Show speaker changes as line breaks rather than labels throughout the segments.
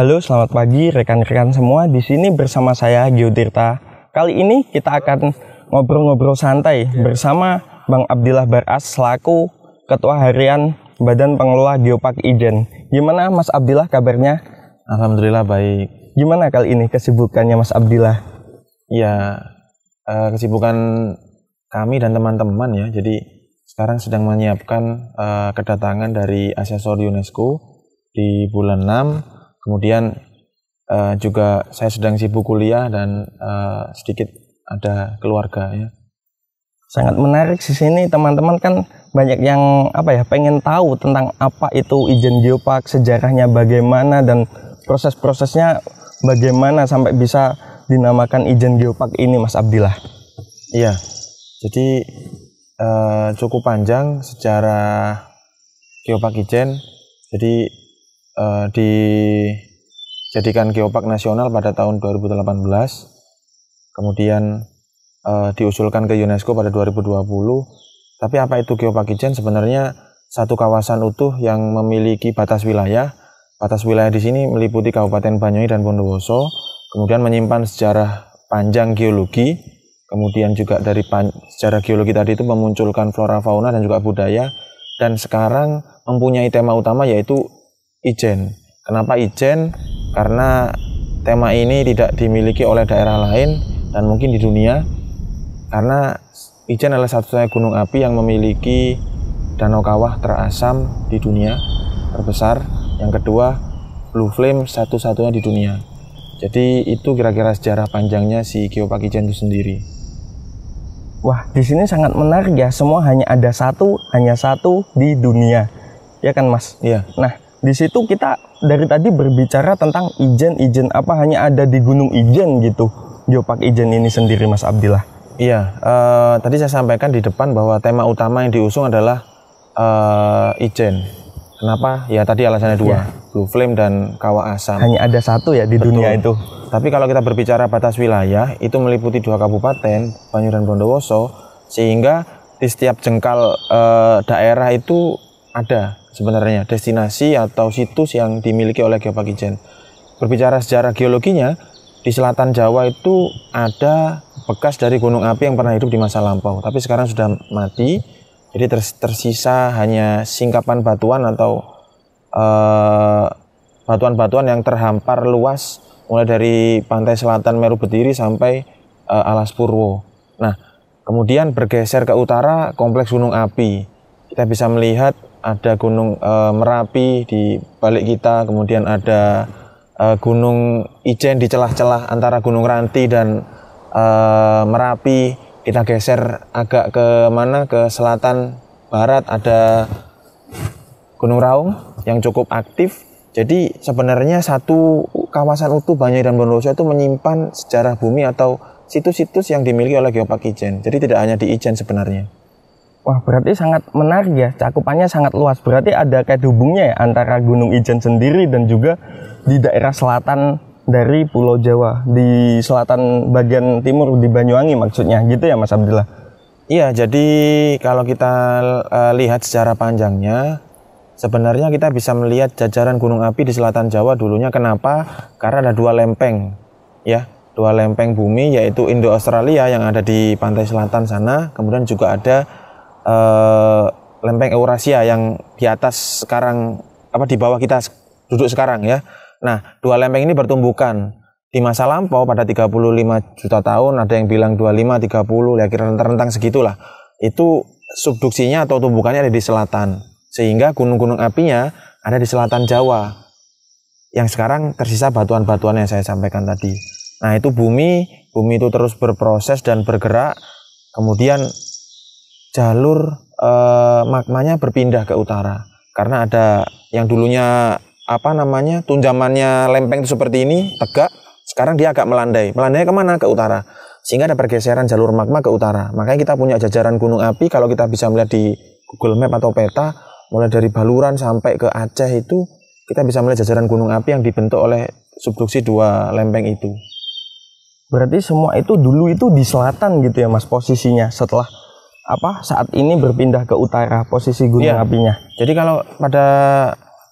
Halo, selamat pagi rekan-rekan semua. Di sini bersama saya Geotirta. Kali ini kita akan ngobrol-ngobrol santai bersama Bang Abdillah Baras selaku Ketua Harian Badan Pengelola Geopark Ijen. Gimana Mas Abdillah kabarnya?
Alhamdulillah baik.
Gimana kali ini kesibukannya Mas Abdillah?
Ya, kesibukan kami dan teman-teman ya. Jadi sekarang sedang menyiapkan kedatangan dari asesor UNESCO di bulan 6. Kemudian juga saya sedang sibuk kuliah dan sedikit ada keluarga ya.
Sangat menarik di sini teman-teman, kan banyak yang pengen tahu tentang apa itu Ijen Geopark, sejarahnya bagaimana dan proses-prosesnya bagaimana sampai bisa dinamakan Ijen Geopark ini Mas Abdillah.
Iya. Jadi cukup panjang sejarah Geopark Ijen. Jadi dijadikan Geopark nasional pada tahun 2018, kemudian diusulkan ke UNESCO pada 2020. Tapi apa itu Geopark Ijen? Sebenarnya satu kawasan utuh yang memiliki batas wilayah. Batas wilayah di sini meliputi Kabupaten Banyuwangi dan Bondowoso, kemudian menyimpan sejarah panjang geologi, kemudian juga dari sejarah geologi tadi itu memunculkan flora fauna dan juga budaya, dan sekarang mempunyai tema utama yaitu Ijen. Kenapa Ijen? Karena tema ini tidak dimiliki oleh daerah lain dan mungkin di dunia, karena Ijen adalah satu-satunya gunung api yang memiliki danau kawah terasam di dunia, terbesar. Yang kedua, Blue Flame satu-satunya di dunia. Jadi itu kira-kira sejarah panjangnya si Geopark Ijen itu sendiri.
Wah, di sini sangat menarik ya. Semua hanya satu di dunia, ya kan Mas?
Iya.
Nah, di situ kita dari tadi berbicara tentang Ijen apa hanya ada di Gunung Ijen gitu, Geopark Ijen ini sendiri Mas Abdillah?
Iya, tadi saya sampaikan di depan bahwa tema utama yang diusung adalah Ijen. Kenapa? Ya tadi alasannya dua, Blue Flame dan kawah asam.
Hanya ada satu ya di dunia itu.
Tapi kalau kita berbicara batas wilayah, itu meliputi 2 kabupaten, Banyu dan Bondowoso, sehingga di setiap jengkal daerah itu ada sebenarnya destinasi atau situs yang dimiliki oleh Geopark Ijen. Berbicara sejarah geologinya, di selatan Jawa itu ada bekas dari gunung api yang pernah hidup di masa lampau, tapi sekarang sudah mati. Jadi tersisa hanya singkapan batuan atau batuan-batuan yang terhampar luas, mulai dari pantai selatan Meru Betiri sampai Alas Purwo. Nah, kemudian bergeser ke utara, kompleks gunung api. Kita bisa melihat ada gunung Merapi di balik kita, kemudian ada gunung Ijen di celah-celah antara gunung Ranti dan Merapi. Kita geser agak ke mana, ke selatan barat ada Gunung Raung yang cukup aktif. Jadi sebenarnya satu kawasan utuh Banyuwangi dan Bondowoso itu menyimpan sejarah bumi atau situs-situs yang dimiliki oleh Geopark Ijen. Jadi tidak hanya di Ijen sebenarnya.
Wah, berarti sangat menarik ya, cakupannya sangat luas. Berarti ada kayak hubungnya ya antara Gunung Ijen sendiri dan juga di daerah selatan dari Pulau Jawa, di selatan bagian timur di Banyuwangi maksudnya, gitu ya Mas Abdillah?
Iya, jadi kalau kita lihat secara panjangnya, sebenarnya kita bisa melihat jajaran gunung api di selatan Jawa dulunya. Kenapa? Karena ada 2 lempeng ya, 2 lempeng bumi, yaitu Indo-Australia yang ada di pantai selatan sana, kemudian juga ada lempeng Eurasia yang di atas sekarang, di bawah kita duduk sekarang ya. Nah, 2 lempeng ini bertumbukan di masa lampau pada 35 juta tahun, ada yang bilang 25, 30, ya kira rentang segitulah. Itu subduksinya atau tumbukannya ada di selatan, sehingga gunung-gunung apinya ada di selatan Jawa, yang sekarang tersisa batuan-batuan yang saya sampaikan tadi. Nah, itu bumi itu terus berproses dan bergerak, kemudian jalur magmanya berpindah ke utara, karena ada yang dulunya tunjamannya lempeng itu seperti ini, tegak, sekarang dia agak melandai kemana? Ke utara, sehingga ada pergeseran jalur magma ke utara. Makanya kita punya jajaran gunung api, kalau kita bisa melihat di Google Map atau peta, mulai dari Baluran sampai ke Aceh itu, kita bisa melihat jajaran gunung api yang dibentuk oleh subduksi 2 lempeng itu.
Berarti semua itu dulu itu di selatan gitu ya Mas posisinya, setelah saat ini berpindah ke utara posisi gunung apinya.
Jadi kalau pada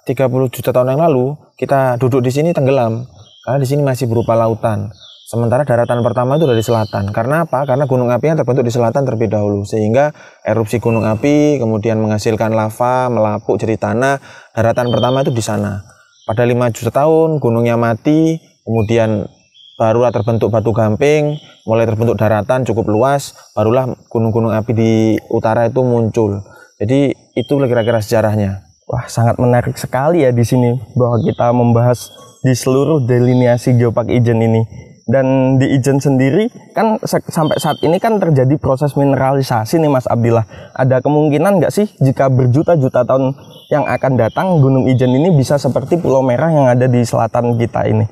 30 juta tahun yang lalu kita duduk di sini tenggelam karena di sini masih berupa lautan. Sementara daratan pertama itu dari selatan. Karena apa? Karena gunung api yang terbentuk di selatan terlebih dahulu, sehingga erupsi gunung api kemudian menghasilkan lava, melapuk jadi tanah. Daratan pertama itu di sana. Pada 5 juta tahun gunungnya mati, kemudian barulah terbentuk batu gamping, mulai terbentuk daratan cukup luas, barulah gunung-gunung api di utara itu muncul. Jadi itu kira-kira sejarahnya.
Wah, sangat menarik sekali ya di sini bahwa kita membahas di seluruh delineasi Geopark Ijen ini. Dan di Ijen sendiri kan sampai saat ini kan terjadi proses mineralisasi nih Mas Abdillah. Ada kemungkinan nggak sih jika berjuta-juta tahun yang akan datang Gunung Ijen ini bisa seperti Pulau Merah yang ada di selatan kita ini?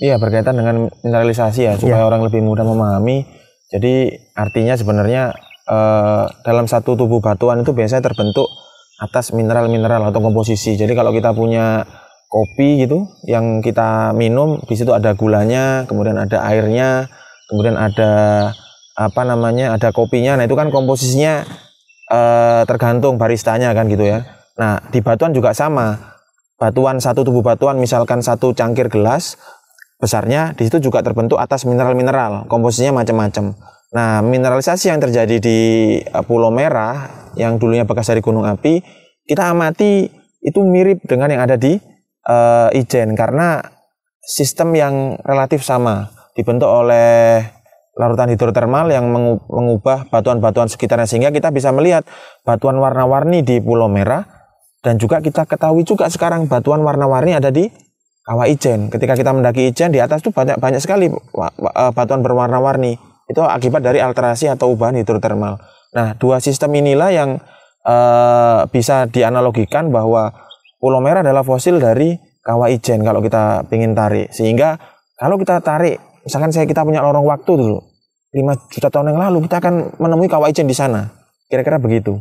Iya, berkaitan dengan mineralisasi ya, supaya orang lebih mudah memahami. Jadi artinya sebenarnya dalam satu tubuh batuan itu biasanya terbentuk atas mineral-mineral atau komposisi. Jadi kalau kita punya kopi gitu yang kita minum, di situ ada gulanya, kemudian ada airnya, kemudian ada ada kopinya. Nah itu kan komposisinya tergantung baristanya kan gitu ya. Nah di batuan juga sama. Batuan, satu tubuh batuan misalkan satu cangkir gelas besarnya, di situ juga terbentuk atas mineral-mineral, komposisinya macam-macam. Nah mineralisasi yang terjadi di Pulau Merah yang dulunya bekas dari gunung api, kita amati itu mirip dengan yang ada di Ijen, karena sistem yang relatif sama, dibentuk oleh larutan hidrotermal yang mengubah batuan-batuan sekitarnya, sehingga kita bisa melihat batuan warna-warni di Pulau Merah. Dan juga kita ketahui juga sekarang batuan warna-warni ada di Kawah Ijen. Ketika kita mendaki Ijen, di atas itu banyak sekali batuan berwarna-warni. Itu akibat dari alterasi atau ubahan hidrotermal. Nah, dua sistem inilah yang bisa dianalogikan bahwa Pulau Merah adalah fosil dari Kawah Ijen kalau kita ingin tarik. Sehingga kalau kita tarik, misalkan kita punya lorong waktu dulu, 5 juta tahun yang lalu, kita akan menemui Kawah Ijen di sana. Kira-kira begitu.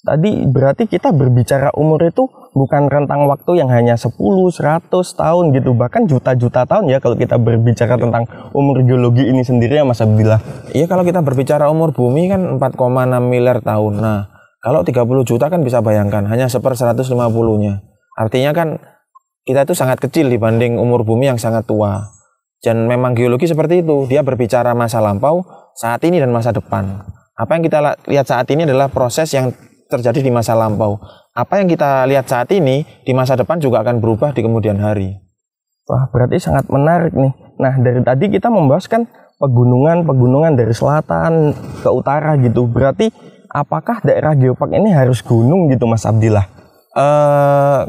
Tadi berarti kita berbicara umur itu bukan rentang waktu yang hanya 10, 100 tahun gitu, bahkan juta-juta tahun ya kalau kita berbicara tentang umur geologi ini sendiri ya Mas Abdillah.
Iya, kalau kita berbicara umur bumi kan 4,6 miliar tahun. Nah, kalau 30 juta kan bisa bayangkan, hanya 1/150-nya. Artinya kan kita itu sangat kecil dibanding umur bumi yang sangat tua. Dan memang geologi seperti itu, dia berbicara masa lampau, saat ini dan masa depan. Apa yang kita lihat saat ini adalah proses yang terjadi di masa lampau. Apa yang kita lihat saat ini di masa depan juga akan berubah di kemudian hari.
Wah, berarti sangat menarik nih. Nah, dari tadi kita membahas kan pegunungan dari selatan ke utara gitu. Berarti apakah daerah Geopark ini harus gunung gitu Mas Abdillah?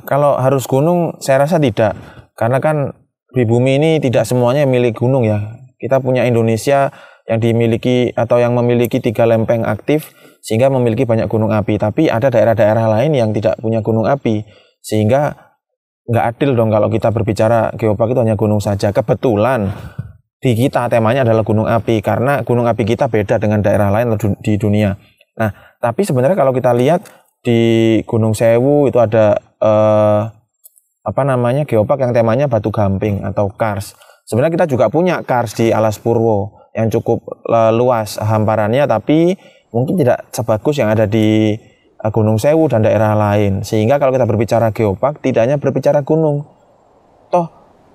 Kalau harus gunung saya rasa tidak. Karena kan di bumi ini tidak semuanya milik gunung ya. Kita punya Indonesia yang dimiliki atau yang memiliki 3 lempeng aktif, sehingga memiliki banyak gunung api. Tapi ada daerah-daerah lain yang tidak punya gunung api, sehingga nggak adil dong kalau kita berbicara Geopark itu hanya gunung saja. Kebetulan di kita temanya adalah gunung api, karena gunung api kita beda dengan daerah lain di dunia. Nah, tapi sebenarnya kalau kita lihat di Gunung Sewu itu ada Geopark yang temanya batu gamping atau kars. Sebenarnya kita juga punya kars di Alas Purwo yang cukup luas hamparannya, tapi mungkin tidak sebagus yang ada di Gunung Sewu dan daerah lain. Sehingga kalau kita berbicara Geopark, tidak hanya berbicara gunung. Toh,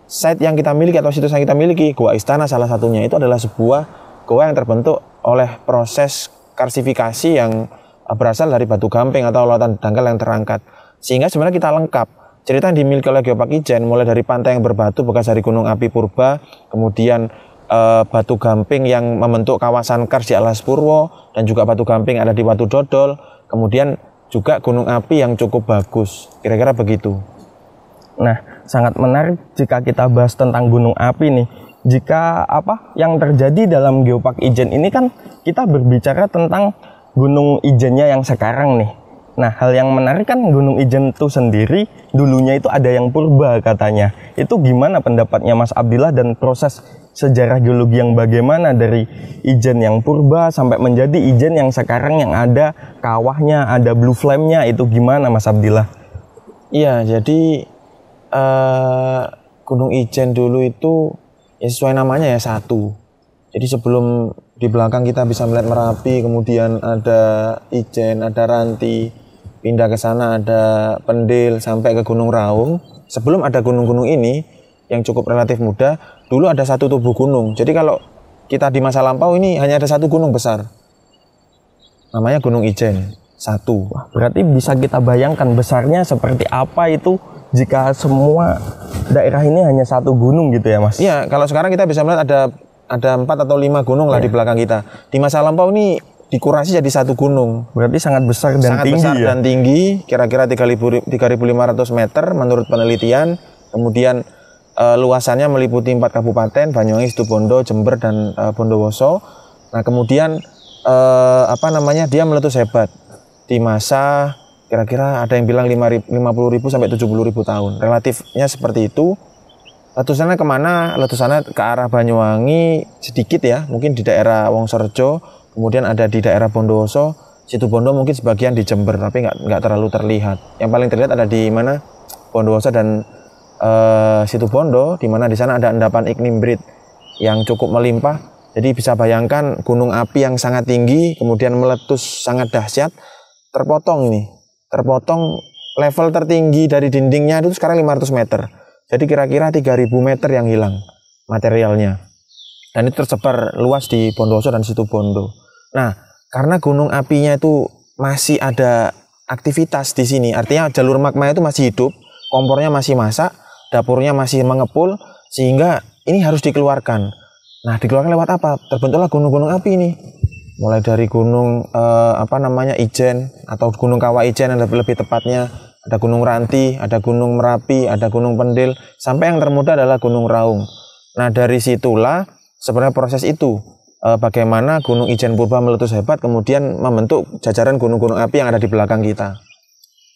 site yang kita miliki atau situs yang kita miliki, Gua Istana salah satunya, itu adalah sebuah gua yang terbentuk oleh proses karsifikasi yang berasal dari batu gamping atau lautan dangkal yang terangkat. Sehingga sebenarnya kita lengkap. Cerita yang dimiliki oleh Geopark Ijen, mulai dari pantai yang berbatu bekas dari gunung api purba, kemudian batu gamping yang membentuk kawasan kars di Alas Purwo, dan juga batu gamping ada di Watu Dodol, kemudian juga gunung api yang cukup bagus. Kira-kira begitu.
Nah, sangat menarik jika kita bahas tentang gunung api nih. Jika yang terjadi dalam Geopark Ijen ini kan kita berbicara tentang Gunung Ijennya yang sekarang nih. Nah, hal yang menarik kan Gunung Ijen itu sendiri dulunya itu ada yang purba katanya. Itu gimana pendapatnya Mas Abdillah dan proses sejarah geologi yang bagaimana dari Ijen yang purba sampai menjadi Ijen yang sekarang yang ada kawahnya, ada blue flame-nya, itu gimana Mas Abdillah?
Iya, jadi Gunung Ijen dulu itu ya sesuai namanya ya satu. Jadi sebelum di belakang kita bisa melihat Merapi, kemudian ada Ijen, ada Ranti. pindah ke sana ada Pendil sampai ke Gunung Raung. Sebelum ada gunung-gunung ini yang cukup relatif muda, dulu ada satu tubuh gunung. Jadi kalau kita di masa lampau ini hanya ada satu gunung besar, namanya Gunung Ijen, satu.
Wah, berarti bisa kita bayangkan besarnya seperti apa itu jika semua daerah ini hanya satu gunung gitu ya Mas?
Iya, kalau sekarang kita bisa melihat ada 4 atau 5 gunung lah di belakang kita. Di masa lampau ini dikurasi jadi satu gunung.
Berarti sangat besar dan
Sangat
tinggi
besar
ya?
dan tinggi, kira-kira 3.500 meter menurut penelitian. Kemudian luasannya meliputi 4 kabupaten, Banyuwangi, Situbondo, Jember, dan Bondowoso. Nah kemudian dia meletus hebat di masa kira-kira ada yang bilang 50.000 sampai 70.000 tahun. Relatifnya seperti itu. Letusannya kemana? Letusannya ke arah Banyuwangi sedikit ya, mungkin di daerah Wongsorejo, kemudian ada di daerah Bondowoso, Situbondo mungkin sebagian di Jember, tapi nggak terlalu terlihat. Yang paling terlihat ada di mana? Bondowoso dan Situbondo, di mana di sana ada endapan iklim yang cukup melimpah. Jadi bisa bayangkan gunung api yang sangat tinggi, kemudian meletus sangat dahsyat, terpotong level tertinggi dari dindingnya itu sekarang 500 meter. Jadi kira-kira 3.000 meter yang hilang materialnya. Dan itu tersebar luas di Bondowoso dan Situbondo. Nah, karena gunung apinya itu masih ada aktivitas di sini, artinya jalur magma itu masih hidup, kompornya masih masak, dapurnya masih mengepul, sehingga ini harus dikeluarkan. Nah, dikeluarkan lewat apa? Terbentuklah gunung-gunung api ini. Mulai dari gunung Ijen atau gunung Kawah Ijen yang lebih tepatnya, ada gunung Ranti, ada gunung Merapi, ada gunung Pendil, sampai yang termuda adalah gunung Raung. Nah, dari situlah sebenarnya proses itu, bagaimana gunung Ijen Purba meletus hebat kemudian membentuk jajaran gunung-gunung api yang ada di belakang kita.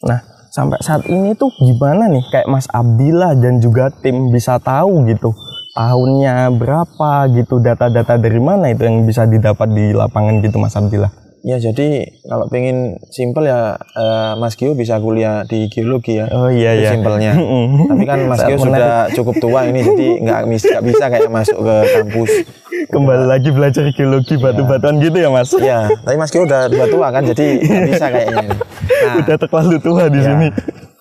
Nah, sampai saat ini tuh gimana nih kayak Mas Abdillah dan juga tim bisa tahu gitu tahunnya berapa gitu, data-data dari mana itu yang bisa didapat di lapangan gitu Mas Abdillah?
Ya, jadi kalau pengen simpel ya Mas Gio bisa kuliah di geologi ya.
Oh iya ya.
Simpelnya. Tapi kan Mas Gio sudah cukup tua ini, jadi nggak bisa kayak masuk ke kampus.
Kembali lagi belajar geologi batu-batuan gitu ya Mas?
Iya, tapi Mas Gio udah tua kan, jadi nggak bisa kayaknya.
Nah, udah terlalu tua di sini.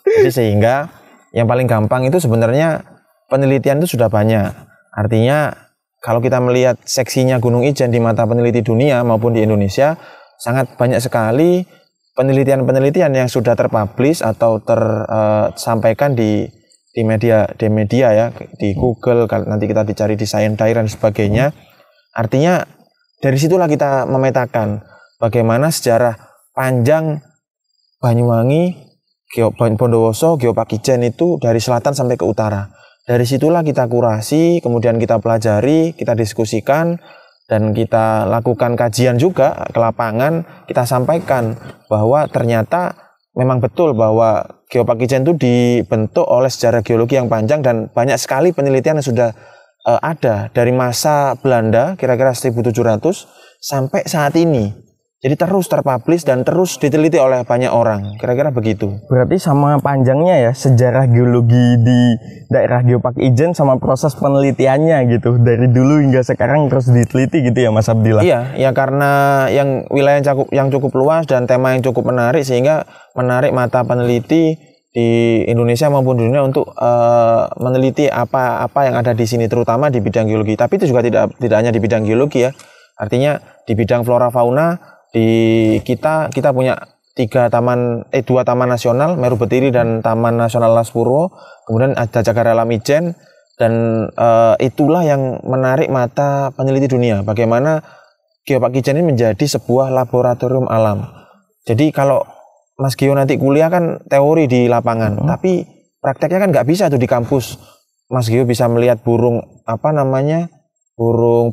Jadi sehingga yang paling gampang itu sebenarnya penelitian itu sudah banyak. Artinya kalau kita melihat seksinya Gunung Ijen di mata peneliti dunia maupun di Indonesia, sangat banyak sekali penelitian-penelitian yang sudah terpublish atau tersampaikan di media ya, di Google, nanti kita dicari di Science Diary dan sebagainya. Artinya dari situlah kita memetakan bagaimana sejarah panjang Banyuwangi, Bondowoso, Geopark Ijen itu dari selatan sampai ke utara. Dari situlah kita kurasi, kemudian kita pelajari, kita diskusikan, dan kita lakukan kajian juga ke lapangan. Kita sampaikan bahwa ternyata memang betul bahwa Geopark Ijen itu dibentuk oleh sejarah geologi yang panjang dan banyak sekali penelitian yang sudah ada dari masa Belanda kira-kira 1700 sampai saat ini. Jadi terus terpublish dan terus diteliti oleh banyak orang, kira-kira begitu.
Berarti sama panjangnya ya sejarah geologi di daerah Geopark Ijen sama proses penelitiannya gitu, dari dulu hingga sekarang terus diteliti gitu ya Mas Abdillah?
Iya, ya karena yang wilayah yang cukup luas dan tema yang cukup menarik sehingga menarik mata peneliti di Indonesia maupun di dunia untuk meneliti apa yang ada di sini, terutama di bidang geologi. Tapi itu juga tidak hanya di bidang geologi ya, artinya di bidang flora fauna. Kita punya 2 taman nasional, Meru Betiri dan Taman Nasional Alas Purwo, kemudian ada Cagar Alam Ijen, dan itulah yang menarik mata peneliti dunia, bagaimana Geopark Ijen ini menjadi sebuah laboratorium alam. Jadi kalau Mas Gio nanti kuliah kan teori di lapangan, tapi prakteknya kan nggak bisa tuh di kampus. Mas Gio bisa melihat burung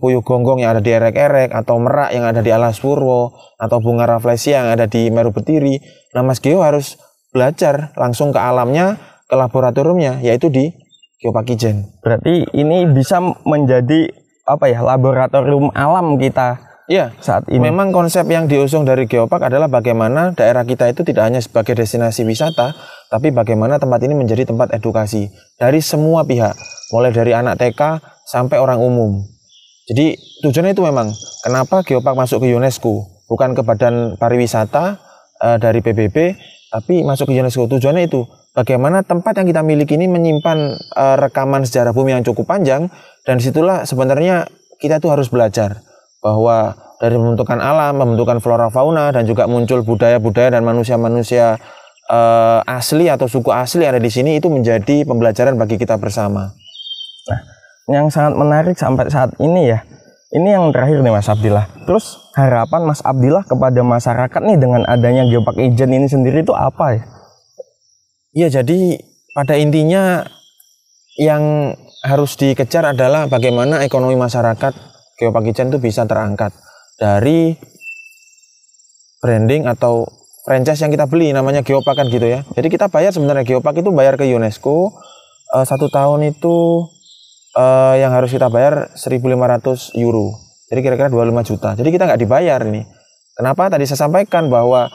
puyuh gonggong yang ada di erek-erek, atau merak yang ada di Alas Purwo, atau bunga rafflesia yang ada di Meru Betiri. Nah, Mas Gio harus belajar langsung ke alamnya, ke laboratoriumnya, yaitu di Geopark Ijen.
Berarti ini bisa menjadi laboratorium alam kita.
Iya,
saat ini.
Memang konsep yang diusung dari Geopark adalah bagaimana daerah kita itu tidak hanya sebagai destinasi wisata, tapi bagaimana tempat ini menjadi tempat edukasi dari semua pihak, mulai dari anak TK sampai orang umum. Jadi tujuannya itu memang kenapa Geopark masuk ke UNESCO, bukan ke Badan Pariwisata dari PBB, tapi masuk ke UNESCO. Tujuannya itu bagaimana tempat yang kita miliki ini menyimpan rekaman sejarah bumi yang cukup panjang, dan situlah sebenarnya kita tuh harus belajar bahwa dari pembentukan alam, pembentukan flora fauna, dan juga muncul budaya-budaya dan manusia-manusia asli atau suku asli yang ada di sini, itu menjadi pembelajaran bagi kita bersama.
Nah, yang sangat menarik sampai saat ini ya, ini yang terakhir nih Mas Abdillah. Terus harapan Mas Abdillah kepada masyarakat nih dengan adanya Geopark Ijen ini sendiri itu apa ya?
Ya, jadi pada intinya yang harus dikejar adalah bagaimana ekonomi masyarakat Geopark Ijen itu bisa terangkat dari branding atau franchise yang kita beli, namanya Geopark kan gitu ya. Jadi kita bayar sebenarnya Geopark itu bayar ke UNESCO 1 tahun itu yang harus kita bayar 1.500 euro. Jadi kira-kira 25 juta. Jadi kita nggak dibayar nih. Kenapa? Tadi saya sampaikan bahwa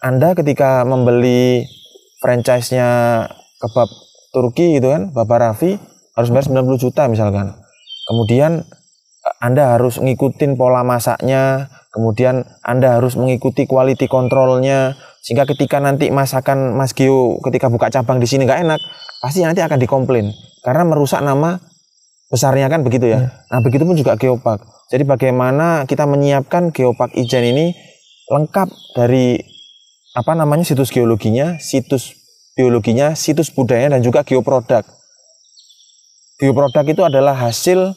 Anda ketika membeli franchise-nya kebab Turki gitu kan, Baba Raffi, harus bayar 90 juta misalkan. Kemudian Anda harus ngikutin pola masaknya, kemudian Anda harus mengikuti quality controlnya, sehingga ketika nanti masakan Mas Gio ketika buka cabang di sini nggak enak, pasti nanti akan dikomplain karena merusak nama besarnya kan begitu ya. Nah, begitu pun juga Geopark. Jadi bagaimana kita menyiapkan Geopark Ijen ini lengkap dari situs geologinya, situs biologinya, situs budayanya, dan juga geoproduk. Geoproduk itu adalah hasil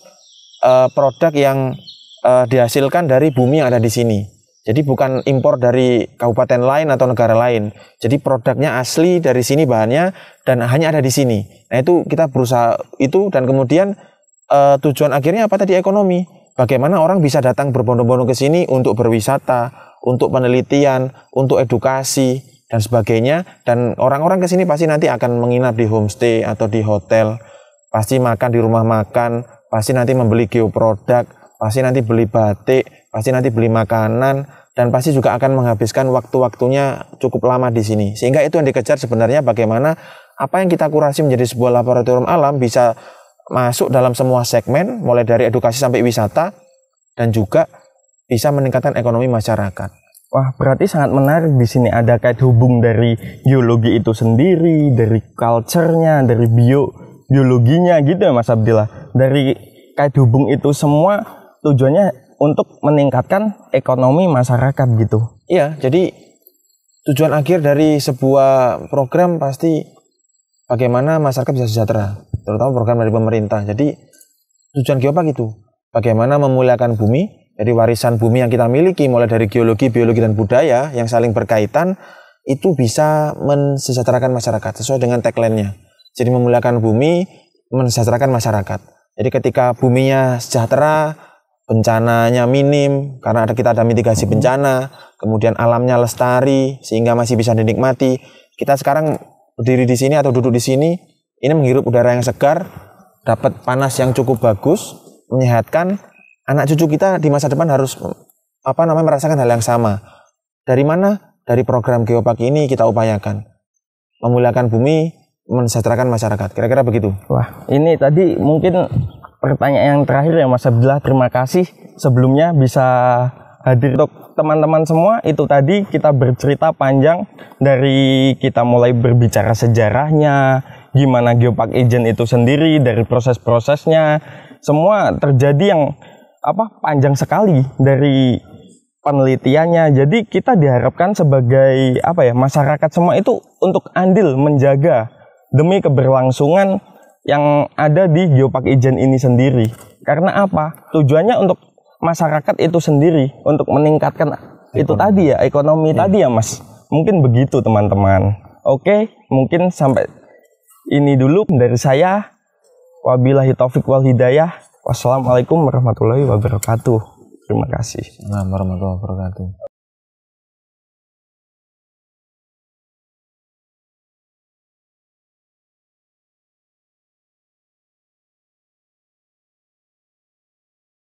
produk yang dihasilkan dari bumi yang ada di sini. Jadi bukan impor dari kabupaten lain atau negara lain. Jadi produknya asli dari sini bahannya dan hanya ada di sini. Nah, itu kita berusaha itu, dan kemudian tujuan akhirnya apa tadi? Ekonomi. Bagaimana orang bisa datang berbondong-bondong ke sini untuk berwisata, untuk penelitian, untuk edukasi dan sebagainya. Dan orang-orang ke sini pasti nanti akan menginap di homestay atau di hotel, pasti makan di rumah makan, pasti nanti membeli geoproduk, pasti nanti beli batik, pasti nanti beli makanan, dan pasti juga akan menghabiskan waktu-waktunya cukup lama di sini. Sehingga itu yang dikejar sebenarnya, bagaimana apa yang kita kurasi menjadi sebuah laboratorium alam bisa masuk dalam semua segmen, mulai dari edukasi sampai wisata, dan juga bisa meningkatkan ekonomi masyarakat.
Wah, berarti sangat menarik di sini ada kait hubung dari geologi itu sendiri, dari culture-nya, dari biologinya gitu ya Mas Abdillah. Dari kait hubung itu semua tujuannya untuk meningkatkan ekonomi masyarakat gitu.
Iya, jadi tujuan akhir dari sebuah program pasti bagaimana masyarakat bisa sejahtera, terutama program dari pemerintah. Jadi tujuan Geopark itu bagaimana memuliakan bumi, jadi warisan bumi yang kita miliki mulai dari geologi, biologi, dan budaya yang saling berkaitan itu bisa mensejahterakan masyarakat sesuai dengan tagline-nya. Jadi memuliakan bumi, mensejahterakan masyarakat. Jadi ketika buminya sejahtera, bencananya minim karena kita ada mitigasi bencana, kemudian alamnya lestari sehingga masih bisa dinikmati. Kita sekarang berdiri di sini atau duduk di sini, ini menghirup udara yang segar, dapat panas yang cukup bagus, menyehatkan. Anak cucu kita di masa depan harus merasakan hal yang sama. Dari mana? Dari program Geopark ini kita upayakan memuliakan bumi, mensejahterakan masyarakat. Kira-kira begitu.
Wah, ini tadi mungkin pertanyaan yang terakhir ya Mas Abdillah. Terima kasih sebelumnya bisa hadir. Untuk teman-teman semua, itu tadi kita bercerita panjang dari kita mulai berbicara sejarahnya, gimana Geopark Ijen itu sendiri, dari proses-prosesnya, semua terjadi yang panjang sekali dari penelitiannya. Jadi kita diharapkan sebagai masyarakat semua itu untuk andil menjaga demi keberlangsungan yang ada di Geopark Ijen ini sendiri. Karena apa? Tujuannya untuk masyarakat itu sendiri, untuk meningkatkan itu tadi ya, ekonomi tadi ya Mas. Mungkin begitu teman-teman. Oke, mungkin sampai ini dulu dari saya. Wabillahi taufik wal hidayah. Wassalamualaikum warahmatullahi wabarakatuh. Terima kasih.
Warahmatullahi wabarakatuh.